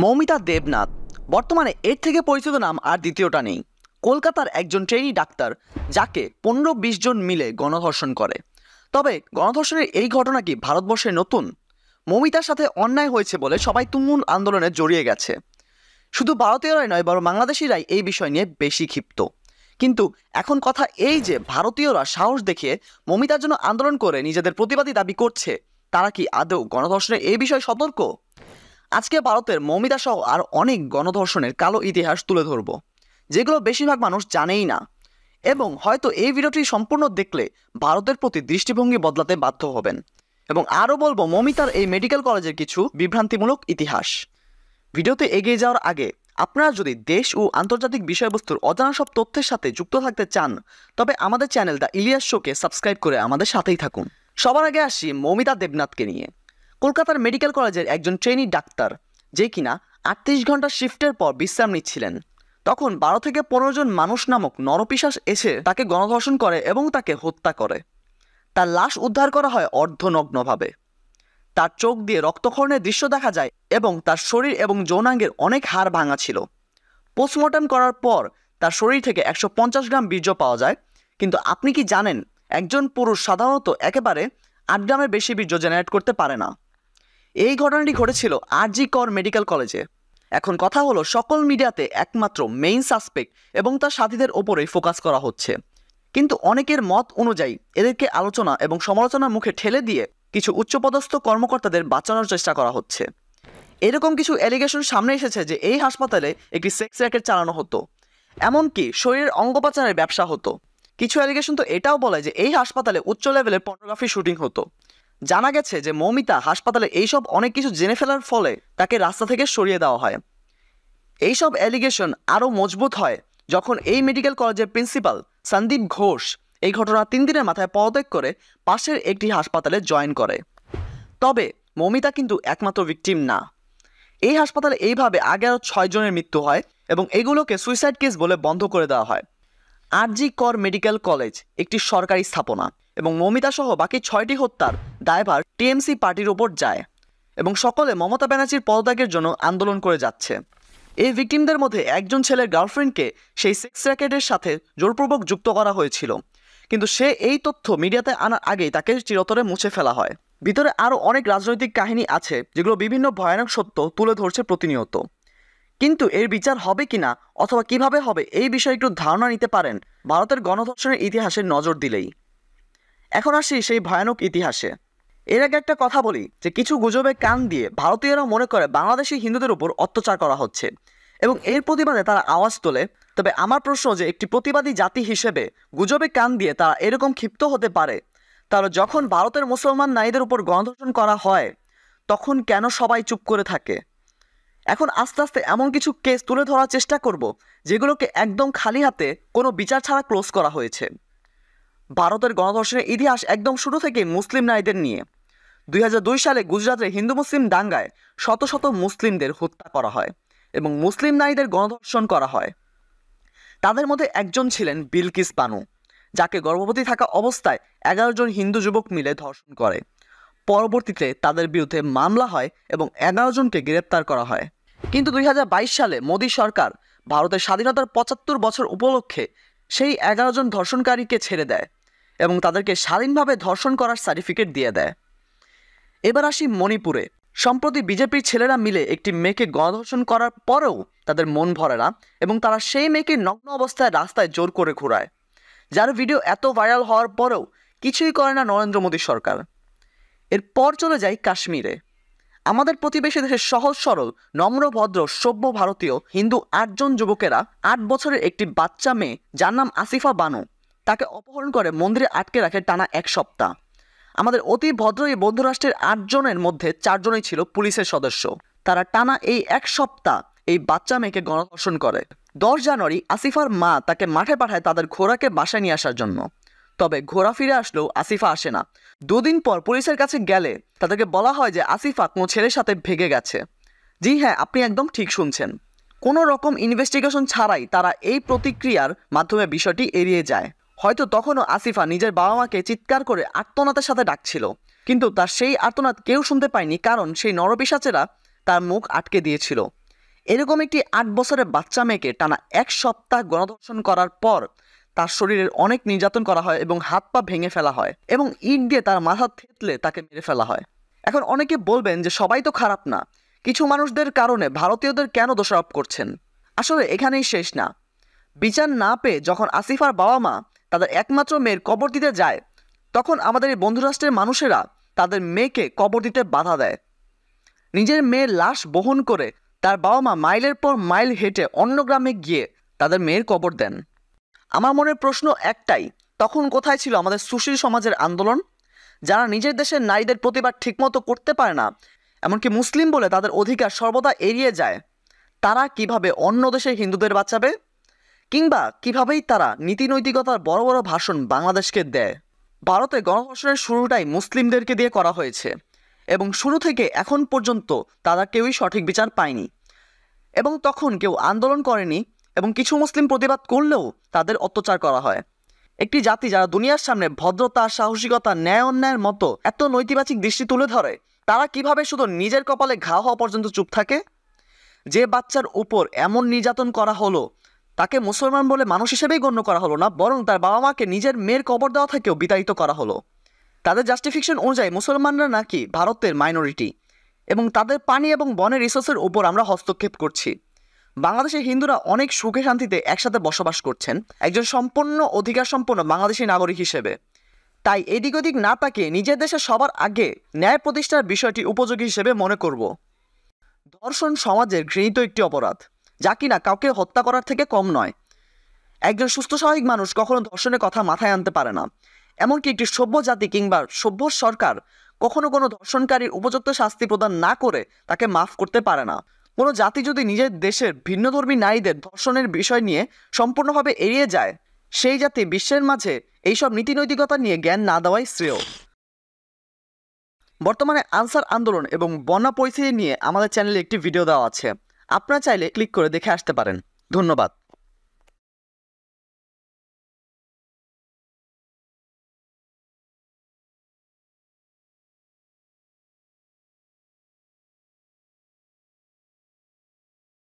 মৌমিতা দেবনাথ বর্তমানে এর থেকে পরিচিত নাম আর দ্বিতীয়টা নেই। কলকাতার একজন ট্রেনি ডাক্তার যাকে 15-20 জন মিলে গণধর্ষণ করে। তবে গণধর্ষণের এই ঘটনা কি ভারতবর্ষে নতুন? মৌমিতার সাথে অন্যায় হয়েছে বলে সবাই তুমুল আন্দোলনে জড়িয়ে গেছে। শুধু ভারতীয়রাই নয়, বরং বাংলাদেশিরাই এই বিষয় নিয়ে বেশি ক্ষিপ্ত। কিন্তু এখন কথা এই যে ভারতীয়রা সাহস দেখিয়ে মৌমিতার জন্য আন্দোলন করে নিজেদের প্রতিবাদী দাবি করছে, তারা কি আদৌ গণধর্ষণের এই বিষয়ে সতর্ক? আজকে ভারতের মৌমিতা সহ আর অনেক গণধর্ষণের কালো ইতিহাস তুলে ধরব, যেগুলো বেশিরভাগ মানুষ জানেই না, এবং হয়তো এই ভিডিওটি সম্পূর্ণ দেখলে ভারতের প্রতি দৃষ্টিভঙ্গি বদলাতে বাধ্য হবেন। এবং আরও বলবো মৌমিতার এই মেডিকেল কলেজের কিছু বিভ্রান্তিমূলক ইতিহাস। ভিডিওতে এগিয়ে যাওয়ার আগে আপনারা যদি দেশ ও আন্তর্জাতিক বিষয়বস্তুর অজানা সব তথ্যের সাথে যুক্ত থাকতে চান, তবে আমাদের চ্যানেল দ্য ইলিয়াস শোকে সাবস্ক্রাইব করে আমাদের সাথেই থাকুন। সবার আগে আসি মৌমিতা দেবনাথকে নিয়ে। কলকাতার মেডিকেল কলেজের একজন ট্রেনি ডাক্তার, যে কিনা 38 ঘন্টা শিফটের পর বিশ্রাম নিচ্ছিলেন, তখন 12 থেকে 15 জন মানুষ নামক নরপিশাচ এসে তাকে গণধর্ষণ করে এবং তাকে হত্যা করে। তার লাশ উদ্ধার করা হয় অর্ধনগ্নভাবে। তার চোখ দিয়ে রক্তক্ষরণের দৃশ্য দেখা যায় এবং তার শরীর এবং যৌনাঙ্গের অনেক হাড় ভাঙা ছিল। পোস্টমর্টম করার পর তার শরীর থেকে 150 গ্রাম বীর্য পাওয়া যায়। কিন্তু আপনি কি জানেন, একজন পুরুষ সাধারণত একেবারে 8 গ্রামের বেশি বীর্য জেনারেট করতে পারে না। এই ঘটনাটি ঘটেছিল আর.জি. কর মেডিকেল কলেজে। এখন কথা হলো, সকল মিডিয়াতে একমাত্র মেইন সাসপেক্ট এবং তার সাথীদের ওপরেই ফোকাস করা হচ্ছে। কিন্তু অনেকের মত অনুযায়ী এদেরকে আলোচনা এবং সমালোচনার মুখে ঠেলে দিয়ে কিছু উচ্চপদস্থ কর্মকর্তাদের বাঁচানোর চেষ্টা করা হচ্ছে। এরকম কিছু অ্যালিগেশন সামনে এসেছে যে এই হাসপাতালে একটি সেক্স র্যাকেট চালানো হতো, এমনকি শরীরের অঙ্গপাচারের ব্যবসা হতো। কিছু অ্যালিগেশন তো এটাও বলে যে এই হাসপাতালে উচ্চ লেভেলের পর্নোগ্রাফি শুটিং হতো। জানা গেছে যে মৌমিতা হাসপাতালে এইসব অনেক কিছু জেনে ফেলার ফলে তাকে রাস্তা থেকে সরিয়ে দেওয়া হয়। এইসব অ্যালিগেশন আরও মজবুত হয় যখন এই মেডিকেল কলেজের প্রিন্সিপাল সন্দীপ ঘোষ এই ঘটনা 3 দিনের মাথায় পদত্যাগ করে পাশের একটি হাসপাতালে জয়েন করে। তবে মৌমিতা কিন্তু একমাত্র ভিকটিম না। এই হাসপাতালে এইভাবে আগে আরও 6 জনের মৃত্যু হয় এবং এগুলোকে সুইসাইড কেস বলে বন্ধ করে দেওয়া হয়। আর.জি. কর মেডিকেল কলেজ একটি সরকারি স্থাপনা এবং মৌমিতা সহ বাকি 6টি হত্যার দায়ভার টিএমসি পার্টির ওপর যায় এবং সকলে মমতা ব্যানার্জির পদত্যাগের জন্য আন্দোলন করে যাচ্ছে। এই ভিকটিমদের মধ্যে একজন ছেলের গার্লফ্রেন্ডকে সেই সেক্স র্যাকেটের সাথে জোরপূর্বক যুক্ত করা হয়েছিল, কিন্তু সে এই তথ্য মিডিয়াতে আনার আগেই তাকে চিরতরে মুছে ফেলা হয়। ভিতরে আরও অনেক রাজনৈতিক কাহিনী আছে যেগুলো বিভিন্ন ভয়ানক সত্য তুলে ধরছে প্রতিনিয়ত। কিন্তু এর বিচার হবে কিনা অথবা কিভাবে হবে, এই বিষয়ে একটু ধারণা নিতে পারেন ভারতের গণধর্ষণের ইতিহাসে নজর দিলেই। এখন আসি সেই ভয়ানক ইতিহাসে। এর আগে একটা কথা বলি যে কিছু গুজবে কান দিয়ে ভারতীয়রা মনে করে বাংলাদেশি হিন্দুদের উপর অত্যাচার করা হচ্ছে এবং এর প্রতিবাদে তারা আওয়াজ তোলে। তবে আমার প্রশ্ন যে একটি প্রতিবাদী জাতি হিসেবে গুজবে কান দিয়ে তারা এরকম ক্ষিপ্ত হতে পারে, তাহলে যখন ভারতের মুসলমান নারীদের উপর গণধর্ষণ করা হয় তখন কেন সবাই চুপ করে থাকে? এখন আস্তে আস্তে এমন কিছু কেস তুলে ধরার চেষ্টা করব যেগুলোকে একদম খালি হাতে কোনো বিচার ছাড়া ক্লোজ করা হয়েছে। ভারতের গণধর্ষণের ইতিহাস একদম শুরু থেকে মুসলিম নারীদের নিয়ে। 2002 সালে গুজরাটের হিন্দু মুসলিম দাঙ্গায় শত শত মুসলিমদের হত্যা করা হয় এবং মুসলিম নারীদের গণধর্ষণ করা হয়। তাদের মধ্যে একজন ছিলেন বিলকিস বানু, যাকে গর্ভবতী থাকা অবস্থায় 11 জন হিন্দু যুবক মিলে ধর্ষণ করে। পরবর্তীতে তাদের বিরুদ্ধে মামলা হয় এবং 11 জনকে গ্রেপ্তার করা হয়। কিন্তু 2022 সালে মোদী সরকার ভারতের স্বাধীনতার 75 বছর উপলক্ষে সেই 11 জন ধর্ষণকারীকে ছেড়ে দেয় এবং তাদেরকে স্বাধীনভাবে ধর্ষণ করার সার্টিফিকেট দিয়ে দেয়। এবার আসি মণিপুরে। সম্প্রতি বিজেপির ছেলেরা মিলে একটি মেয়েকে গণধর্ষণ করার পরেও তাদের মন ভরে না এবং তারা সেই মেয়েকে নগ্ন অবস্থায় রাস্তায় জোর করে ঘোরায়, যার ভিডিও এত ভাইরাল হওয়ার পরেও কিছুই করে না নরেন্দ্র মোদী সরকার। এরপর চলে যাই কাশ্মীরে। আমাদের প্রতিবেশী দেশের সহজ সরল নম্র ভদ্র সভ্য ভারতীয় হিন্দু 8 জন যুবকেরা 8 বছরের একটি বাচ্চা মেয়ে যার নাম আসিফা বানু, তাকে অপহরণ করে মন্দিরে আটকে রাখে টানা 1 সপ্তাহ। আমাদের অতি ভদ্র এই বন্ধু রাষ্ট্রের 8 জনের মধ্যে 4 জনই ছিল পুলিশের সদস্য। তারা টানা এই 1 সপ্তাহ এই বাচ্চা মেয়েকে গণধর্ষণ করে। 10 জানুয়ারি আসিফার মা তাকে মাঠে পাঠায় তাদের ঘোড়াকে বাসায় নিয়ে আসার জন্য। তবে ঘোড়া ফিরে আসলেও আসিফা আসে না। 2 দিন পর পুলিশের কাছে গেলে তাদেরকে বলা হয় যে আসিফা কোনো ছেলের সাথে ভেগে গেছে। জি হ্যাঁ, আপনি একদম ঠিক শুনছেন। কোনো রকম ইনভেস্টিগেশন ছাড়াই তারা এই প্রতিক্রিয়ার মাধ্যমে বিষয়টি এড়িয়ে যায়। হয়তো তখনও আসিফা নিজের বাবা মাকে চিৎকার করে আর্তনাদের সাথে ডাকছিল, কিন্তু তার সেই আর্তনাদ কেউ শুনতে পায়নি, কারণ সেই নরপিশাচেরা তার মুখ আটকে দিয়েছিল। এরকম একটি 8 বছরের বাচ্চা মেয়েকে টানা 1 সপ্তাহ গণধর্ষণ করার পর তার শরীরের অনেক নির্যাতন করা হয় এবং হাত পা ভেঙে ফেলা হয় এবং ইট দিয়ে তার মাথা থেতলে তাকে মেরে ফেলা হয়। এখন অনেকে বলবেন যে সবাই তো খারাপ না, কিছু মানুষদের কারণে ভারতীয়দের কেন দোষারোপ করছেন? আসলে এখানেই শেষ না। বিচার না পেয়ে যখন আসিফার বাবা মা তাদের একমাত্র মেয়ের কবর দিতে যায়, তখন আমাদের এই বন্ধুরাষ্ট্রের মানুষেরা তাদের মেয়েকে কবর দিতে বাধা দেয়। নিজের মেয়ের লাশ বহন করে তার বাবা মা মাইলের পর মাইল হেঁটে অন্য গ্রামে গিয়ে তাদের মেয়ের কবর দেন। আমার মনের প্রশ্ন একটাই, তখন কোথায় ছিল আমাদের সুশীল সমাজের আন্দোলন? যারা নিজের দেশের নারীদের প্রতিবাদ ঠিকমতো করতে পারে না, এমনকি মুসলিম বলে তাদের অধিকার সর্বদা এড়িয়ে যায়, তারা কিভাবে অন্য দেশের হিন্দুদের বাঁচাবে? কিংবা কিভাবেই তারা নীতিনৈতিকতার বড় বড় ভাষণ বাংলাদেশকে দেয়? ভারতে গণধর্ষণের শুরুটাই মুসলিমদেরকে দিয়ে করা হয়েছে এবং শুরু থেকে এখন পর্যন্ত তারা কেউই সঠিক বিচার পায়নি এবং তখন কেউ আন্দোলন করেনি এবং কিছু মুসলিম প্রতিবাদ করলেও তাদের অত্যাচার করা হয়। একটি জাতি যারা দুনিয়ার সামনে ভদ্রতা, সাহসিকতা, ন্যায় অন্যায়ের মতো এত নৈতিবাচিক দৃষ্টি তুলে ধরে, তারা কিভাবে শুধু নিজের কপালে ঘা হওয়া পর্যন্ত চুপ থাকে? যে বাচ্চার উপর এমন নির্যাতন করা হলো তাকে মুসলমান বলে মানুষ হিসেবেই গণ্য করা হলো না, বরং তার বাবা মাকে নিজের মেয়ের কবর দেওয়া থেকেও বিতাড়িত করা হলো। তাদের জাস্টিফিকেশন অনুযায়ী মুসলমানরা নাকি ভারতের মাইনরিটি এবং তাদের পানি এবং বনের রিসোর্সের উপর আমরা হস্তক্ষেপ করছি। বাংলাদেশের হিন্দুরা অনেক সুখে শান্তিতে একসাথে বসবাস করছেন একজন সম্পূর্ণ অধিকার সম্পন্ন বাংলাদেশী নাগরিক হিসেবে। তাই এদিক ওদিক না তাকিয়ে নিজের দেশে সবার আগে ন্যায় প্রতিষ্ঠার বিষয়টি উপযোগী হিসেবে মনে করব। ধর্ষণ সমাজের ঘৃণিত একটি অপরাধ, যা কিনা কাউকে হত্যা করার থেকে কম নয়। একজন সুস্থ স্বাভাবিক মানুষ কখনো ধর্ষণের কথা মাথায় আনতে পারে না, এমনকি একটি সভ্য জাতি কিংবা সভ্য সরকার কখনো কোনো ধর্ষণকারীর উপযুক্ত শাস্তি প্রদান না করে তাকে মাফ করতে পারে না। কোনো জাতি যদি নিজের দেশের ভিন্নধর্মী নারীদের ধর্ষণের বিষয় নিয়ে সম্পূর্ণভাবে এড়িয়ে যায়, সেই জাতি বিশ্বের মাঝে এইসব নীতিনৈতিকতা নিয়ে জ্ঞান না দেওয়াই শ্রেয়। বর্তমানে আনসার আন্দোলন এবং বন্যা পরিস্থিতি নিয়ে আমাদের চ্যানেলে একটি ভিডিও দেওয়া আছে, আপনারা চাইলে ক্লিক করে দেখে আসতে পারেন। ধন্যবাদ।